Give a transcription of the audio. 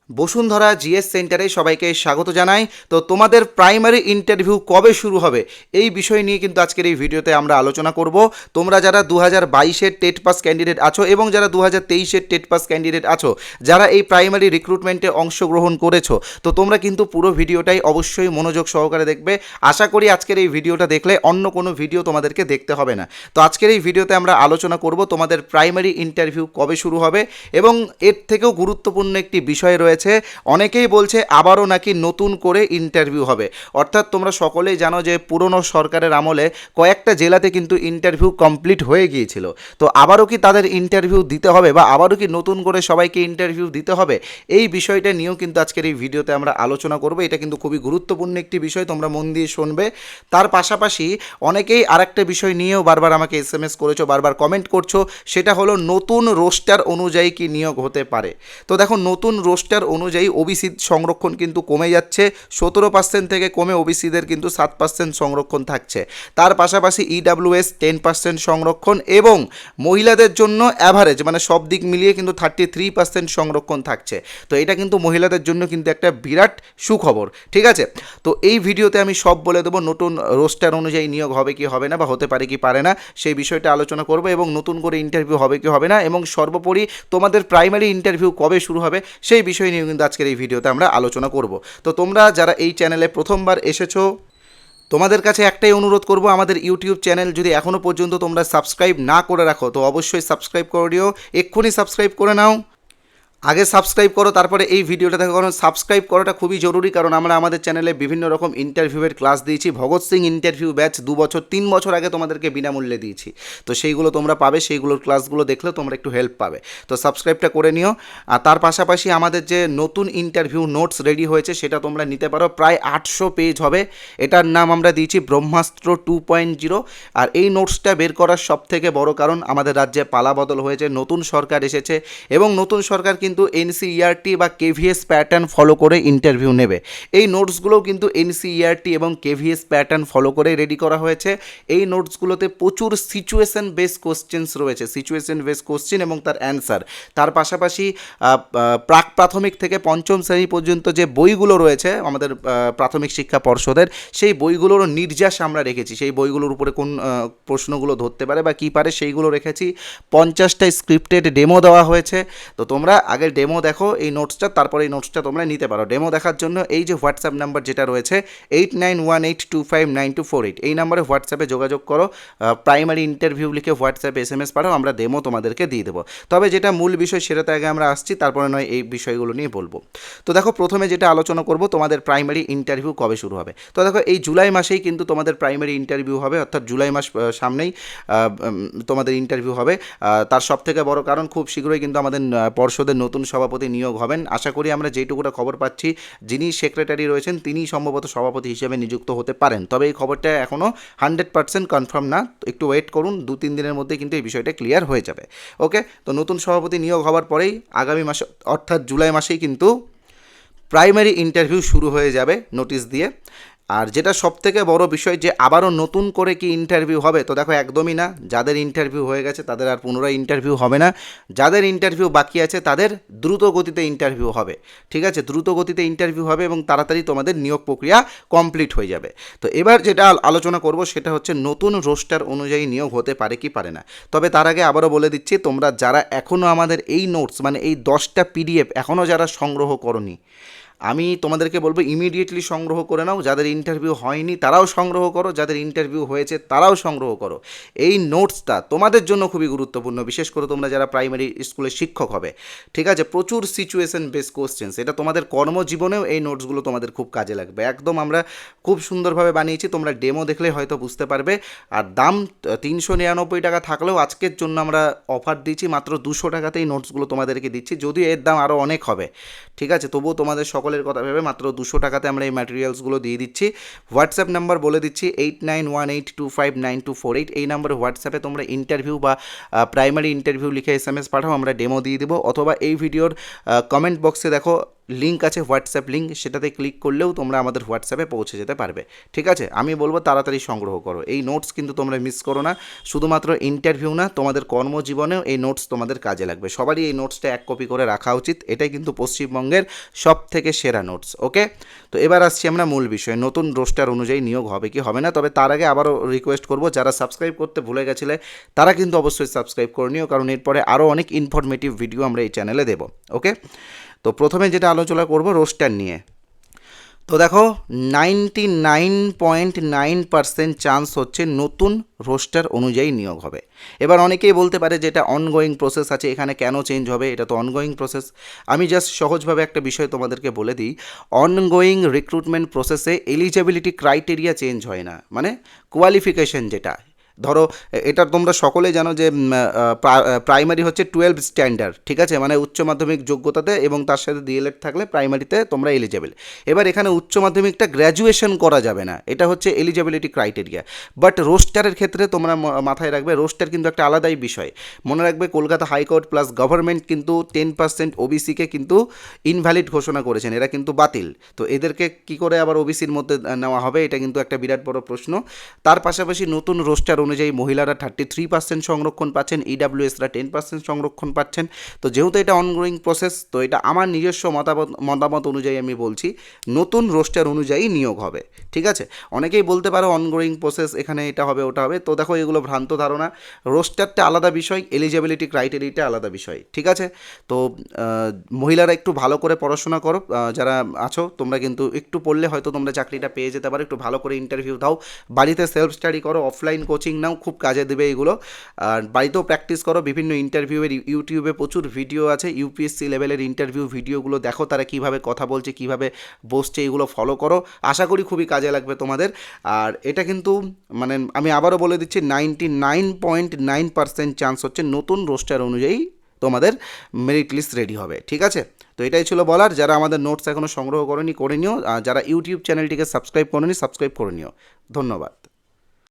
Bashundhara GS সেন্টারে সবাইকে স্বাগত জানাই। তো তোমাদের প্রাইমারি ইন্টারভিউ কবে শুরু হবে এই বিষয় নিয়ে কিন্তু আজকের এই ভিডিওতে আমরা আলোচনা করব। তোমরা যারা 2022-এর টেট পাস ক্যান্ডিডেট আছো এবং যারা 2023-এর টেট পাস ক্যান্ডিডেট আছো, যারা এই প্রাইমারি রিক্রুটমেন্টে অংশগ্রহণ করেছো, তো তোমরা কিন্তু পুরো ভিডিওটাই অবশ্যই মনোযোগ সহকারে দেখবে। আশা করি আজকের এই ভিডিওটা দেখলে অন্য কোনো ভিডিও তোমাদেরকে দেখতে হবে না। তো আজকের এই ভিডিওতে আমরা আলোচনা করব তোমাদের প্রাইমারি ইন্টারভিউ কবে শুরু হবে, এবং এর থেকেও গুরুত্বপূর্ণ একটি বিষয় রয়েছে। অনেকেই বলছে আবারও নাকি নতুন করে ইন্টারভিউ হবে। অর্থাৎ তোমরা সকলেই জানো যে পুরনো সরকারের আমলে কয়েকটা জেলাতে কিন্তু ইন্টারভিউ কমপ্লিট হয়ে গিয়েছিল। তো আবারও কি তাদের ইন্টারভিউ দিতে হবে, বা আবারও কি নতুন করে সবাইকে ইন্টারভিউ দিতে হবে, এই বিষয়টা নিয়েও কিন্তু আজকের এই ভিডিওতে আমরা আলোচনা করব। এটা কিন্তু খুবই গুরুত্বপূর্ণ একটি বিষয়, তোমরা মন দিয়ে শুনবে। তার পাশাপাশি অনেকেই আরেকটা বিষয় নিয়েও বারবার আমাকে SMS করেছো, বারবার কমেন্ট করছো, সেটা হলো নতুন রোস্টার অনুযায়ী কি নিয়োগ হতে পারে। তো দেখো, নতুন রোস্টার অনুযায়ী ওবিসি সংরক্ষণ কিন্তু কমে যাচ্ছে। 17% থেকে কমে ওবিসিদের কিন্তু 7% সংরক্ষণ থাকছে। তার পাশাপাশি EWS 10% সংরক্ষণ, এবং মহিলাদের জন্য অ্যাভারেজ মানে সব দিক মিলিয়ে কিন্তু 33% সংরক্ষণ থাকছে। তো এটা কিন্তু মহিলাদের জন্য কিন্তু একটা বিরাট সুখবর, ঠিক আছে। তো এই ভিডিওতে আমি সব বলে দেবো, নতুন রোস্টার অনুযায়ী নিয়োগ হবে কি হবে না, বা হতে পারে কি পারে না, সেই বিষয়টা আলোচনা করবো, এবং নতুন করে ইন্টারভিউ হবে কি হবে না, এবং সর্বোপরি তোমাদের প্রাইমারি ইন্টারভিউ কবে শুরু হবে সেই বিষয় নিয়ে কিন্তু আজকের এই ভিডিওতে আমরা আলোচনা করব। তো তোমরা যারা এই চ্যানেলে প্রথমবার এসেছো, তোমাদের কাছে একটাই অনুরোধ করব, আমাদের ইউটিউব চ্যানেল যদি এখনও পর্যন্ত তোমরা সাবস্ক্রাইব না করে রাখো, তো অবশ্যই সাবস্ক্রাইব করে দিও, এক্ষুনি সাবস্ক্রাইব করে নাও। আগে সাবস্ক্রাইব করো, তারপরে এই ভিডিওটা দেখো, কারণ সাবস্ক্রাইব করাটা খুবই জরুরি। কারণ আমরা আমাদের চ্যানেলে বিভিন্ন রকম ইন্টারভিউয়ের ক্লাস দিয়েছি। ভগৎ সিং ইন্টারভিউ ব্যাচ 2 বছর 3 বছর আগে তোমাদেরকে বিনামূল্যে দিয়েছি। তো সেইগুলো তোমরা পাবে, সেইগুলোর ক্লাসগুলো দেখলেও তোমরা একটু হেল্প পাবে। তো সাবস্ক্রাইবটা করে নিও। আর তার পাশাপাশি আমাদের যে নতুন ইন্টারভিউ নোটস রেডি হয়েছে সেটা তোমরা নিতে পারো। প্রায় 800 পেজ হবে। এটার নাম আমরা দিয়েছি ব্রহ্মাস্ত্র 2.0। আর এই নোটসটা বের করার সবথেকে বড় কারণ, আমাদের রাজ্যে পালাবদল হয়েছে, নতুন সরকার এসেছে, এবং নতুন সরকার কিন্তু NCERT বা KVS প্যাটার্ন ফলো করে ইন্টারভিউ নেবে। এই নোটসগুলোও কিন্তু NCERT এবং KVS প্যাটার্ন ফলো করে রেডি করা হয়েছে। এই নোটসগুলোতে প্রচুর সিচুয়েশন বেস কোশ্চেন্স রয়েছে, সিচুয়েশন বেস কোশ্চেন এবং তার অ্যান্সার। তার পাশাপাশি প্রাক প্রাথমিক থেকে পঞ্চম শ্রেণী পর্যন্ত যে বইগুলো রয়েছে আমাদের প্রাথমিক শিক্ষা পর্ষদের, সেই বইগুলোরও নির্যাস আমরা রেখেছি। সেই বইগুলোর উপরে কোন প্রশ্নগুলো ধরতে পারে বা কী পারে সেইগুলো রেখেছি। 50টা স্ক্রিপ্টেড ডেমো দেওয়া হয়েছে। তো তোমরা আগে ডেমো দেখো এই নোটসটা, তারপরে এই নোটসটা তোমরা নিতে পারো। ডেমো দেখার জন্য এই যে হোয়াটসঅ্যাপ নাম্বার যেটা রয়েছে 8918259248, এই নাম্বারে হোয়াটসঅ্যাপে যোগাযোগ করো। প্রাইমারি ইন্টারভিউ লিখে হোয়াটসঅ্যাপে SMS পাঠাও, আমরা ডেমো তোমাদেরকে দিয়ে দেবো। তবে যেটা মূল বিষয় সেটাতে আগে আমরা আসছি, তারপরে নয় এই বিষয়গুলো নিয়ে বলবো। তো দেখো, প্রথমে যেটা আলোচনা করব, তোমাদের প্রাইমারি ইন্টারভিউ কবে শুরু হবে। তো দেখো, এই জুলাই মাসেই কিন্তু তোমাদের প্রাইমারি ইন্টারভিউ হবে, অর্থাৎ জুলাই মাস সামনেই তোমাদের ইন্টারভিউ হবে। তার সবথেকে বড় কারণ, খুব শীঘ্রই কিন্তু আমাদের পর্ষদের নতুন সভাপতি নিয়োগ হবেন। আশা করি, আমরা যেটুকুটা খবর পাচ্ছি, যিনি সেক্রেটারি রয়েছেন তিনিই সম্ভবত সভাপতি হিসেবে নিযুক্ত হতে পারেন। তবে এই খবরটা এখনও 100% কনফার্ম না, একটু ওয়েট করুন, 2-3 দিনের মধ্যে কিন্তু এই বিষয়টা ক্লিয়ার হয়ে যাবে। ওকে, তো নতুন সভাপতি নিয়োগ হওয়ার পরেই আগামী মাসে অর্থাৎ জুলাই মাসেই কিন্তু প্রাইমারি ইন্টারভিউ শুরু হয়ে যাবে নোটিশ দিয়ে। আর যেটা সবথেকে বড় বিষয়, যে আবারও নতুন করে কি ইন্টারভিউ হবে, তো দেখো একদমই না। যাদের ইন্টারভিউ হয়ে গেছে তাদের আর পুনরায় ইন্টারভিউ হবে না। যাদের ইন্টারভিউ বাকি আছে তাদের দ্রুত গতিতে ইন্টারভিউ হবে, ঠিক আছে। দ্রুত গতিতে ইন্টারভিউ হবে এবং তাড়াতাড়ি তোমাদের নিয়োগ প্রক্রিয়া কমপ্লিট হয়ে যাবে। তো এবার যেটা আলোচনা করব সেটা হচ্ছে নতুন রোস্টার অনুযায়ী নিয়োগ হতে পারে কি পারে না। তবে তার আগে আবারও বলে দিচ্ছি, তোমরা যারা এখনও আমাদের এই নোটস মানে এই 10টা PDF এখনও যারা সংগ্রহ করোনি, আমি তোমাদেরকে বলবো ইমিডিয়েটলি সংগ্রহ করে নাও। যাদের ইন্টারভিউ হয়নি তারাও সংগ্রহ করো, যাদের ইন্টারভিউ হয়েছে তারাও সংগ্রহ করো। এই নোটসটা তোমাদের জন্য খুবই গুরুত্বপূর্ণ, বিশেষ করে তোমরা যারা প্রাইমারি স্কুলের শিক্ষক হবে, ঠিক আছে। প্রচুর সিচুয়েশন বেস কোশ্চেন্স, এটা তোমাদের কর্মজীবনেও এই নোটসগুলো তোমাদের খুব কাজে লাগবে। একদম আমরা খুব সুন্দরভাবে বানিয়েছি, তোমরা ডেমো দেখলে হয়তো বুঝতে পারবে। আর দাম 399 টাকা থাকলেও আজকের জন্য আমরা অফার দিচ্ছি মাত্র 200 টাকাতেই নোটসগুলো তোমাদেরকে দিচ্ছি। যদিও এর দাম আরও অনেক হবে, ঠিক আছে, তবুও তোমাদের সকলের কথা ভেবে মাত্র 200 টাকাতে আমরা এই ম্যাটেরিয়ালসগুলো দিয়ে দিচ্ছি। হোয়াটসঅ্যাপ নাম্বার বলে দিচ্ছি 8918259248। এই নাম্বারে হোয়াটসঅ্যাপে তোমরা ইন্টারভিউ বা প্রাইমারি ইন্টারভিউ লিখে SMS পাঠাও, আমরা ডেমো দিয়ে দেবো। অথবা এই ভিডিওর কমেন্ট বক্সে দেখো লিঙ্ক আছে, হোয়াটসঅ্যাপ লিঙ্ক, সেটাতে ক্লিক করলেও তোমরা আমাদের হোয়াটসঅ্যাপে পৌঁছে যেতে পারবে। ঠিক আছে, আমি বলবো তাড়াতাড়ি সংগ্রহ করো এই নোটস, কিন্তু তোমরা মিস করো না। শুধুমাত্র ইন্টারভিউ না, তোমাদের কর্মজীবনেও এই নোটস তোমাদের কাজে লাগবে। সবারই এই নোটসটা 1 কপি করে রাখা উচিত। এটাই কিন্তু পশ্চিমবঙ্গের সব থেকে সেরা নোটস। ওকে, তো এবার আসছি আমরা মূল বিষয়ে, নতুন রোস্টার অনুযায়ী নিয়োগ হবে কি হবে না। তবে তার আগে আবারও রিকোয়েস্ট করবো, যারা সাবস্ক্রাইব করতে ভুলে গেছিলে তারা কিন্তু অবশ্যই সাবস্ক্রাইব করে নিও, কারণ এরপরে আরও অনেক ইনফরমেটিভ ভিডিও আমরা এই চ্যানেলে দেবো। ওকে, তো প্রথমে যেটা আলোচনা করব রোস্টার নিয়ে। তো দেখো 99.9% চান্স হচ্ছে নতুন রোস্টার অনুযায়ী নিয়োগ হবে। এবার অনেকেই বলতে পারে যে এটা অনগোয়িং প্রসেস আছে, এখানে কেন চেঞ্জ হবে, এটা তো অনগোয়িং প্রসেস। আমি জাস্ট সহজভাবে একটা বিষয় তোমাদেরকে বলে দিই, অনগোয়িং রিক্রুটমেন্ট প্রসেসে এলিজিবিলিটি ক্রাইটেরিয়া চেঞ্জ হয় না, মানে কোয়ালিফিকেশন যেটা, ধরো এটা তোমরা সকলেই জানো যে প্রাইমারি হচ্ছে 12 স্ট্যান্ডার্ড, ঠিক আছে, মানে উচ্চ মাধ্যমিক যোগ্যতাতে এবং তার সাথে ডিএলএড থাকলে প্রাইমারিতে তোমরা এলিজেবল। এবার এখানে উচ্চ মাধ্যমিকটা গ্র্যাজুয়েশন করা যাবে না, এটা হচ্ছে এলিজিবিলিটি ক্রাইটেরিয়া। বাট রোস্টারের ক্ষেত্রে তোমরা মাথায় রাখবে, রোস্টার কিন্তু একটা আলাদাই বিষয়। মনে রাখবে কলকাতা হাইকোর্ট প্লাস গভর্নমেন্ট কিন্তু 10% ওবিসিকে কিন্তু ইনভ্যালিড ঘোষণা করেছেন, এরা কিন্তু বাতিল। তো এদেরকে কি করে আবার ওবিসির মধ্যে নেওয়া হবে, এটা কিন্তু একটা বিরাট বড় প্রশ্ন। তার পাশাপাশি নতুন রোস্টার অনুযায়ী মহিলারা 33% সংরক্ষণ পাচ্ছেন, ইডাব্লিউএসরা 10% সংরক্ষণ পাচ্ছেন। তো যেহেতু এটা অনগোয়িং প্রসেস, তো এটা আমার নিজস্ব মতামত অনুযায়ী আমি বলছি নতুন রোস্টার অনুযায়ী নিয়োগ হবে। ঠিক আছে, অনেকেই বলতে পারো অনগোয়িং প্রসেস, এখানে এটা হবে ওটা হবে। তো দেখো এগুলো ভ্রান্ত ধারণা, রোস্টারটা আলাদা বিষয়, এলিজিবিলিটি ক্রাইটেরিয়াটা আলাদা বিষয়। ঠিক আছে, তো মহিলারা একটু ভালো করে পড়াশোনা করো, যারা আছো তোমরা কিন্তু একটু পড়লে হয়তো তোমরা চাকরিটা পেয়ে যেতে পারো। একটু ভালো করে ইন্টারভিউ দাও, বাড়িতে সেলফ স্টাডি করো, অফলাইন কোচিং নাও, খুব কাজে দেবে এগুলো। আর বাড়িতেও প্র্যাকটিস করো, বিভিন্ন ইন্টারভিউয়ের ইউটিউবে প্রচুর ভিডিও আছে, ইউপিএসসি লেভেলের ইন্টারভিউ ভিডিওগুলো দেখো, তারা কীভাবে কথা বলছে, কীভাবে বসছে, এগুলো ফলো করো। আশা করি খুবই কাজে লাগবে তোমাদের। আর এটা কিন্তু মানে আমি আবারও বলে দিচ্ছি 99.9% চান্স হচ্ছে নতুন রোস্টার অনুযায়ী তোমাদের মেরিট লিস্ট রেডি হবে। ঠিক আছে, তো এটাই ছিল বলার। যারা আমাদের নোটস এখনও সংগ্রহ করে নিও, আর যারা ইউটিউব চ্যানেলটিকে সাবস্ক্রাইব করে সাবস্ক্রাইব করে নিও। ধন্যবাদ।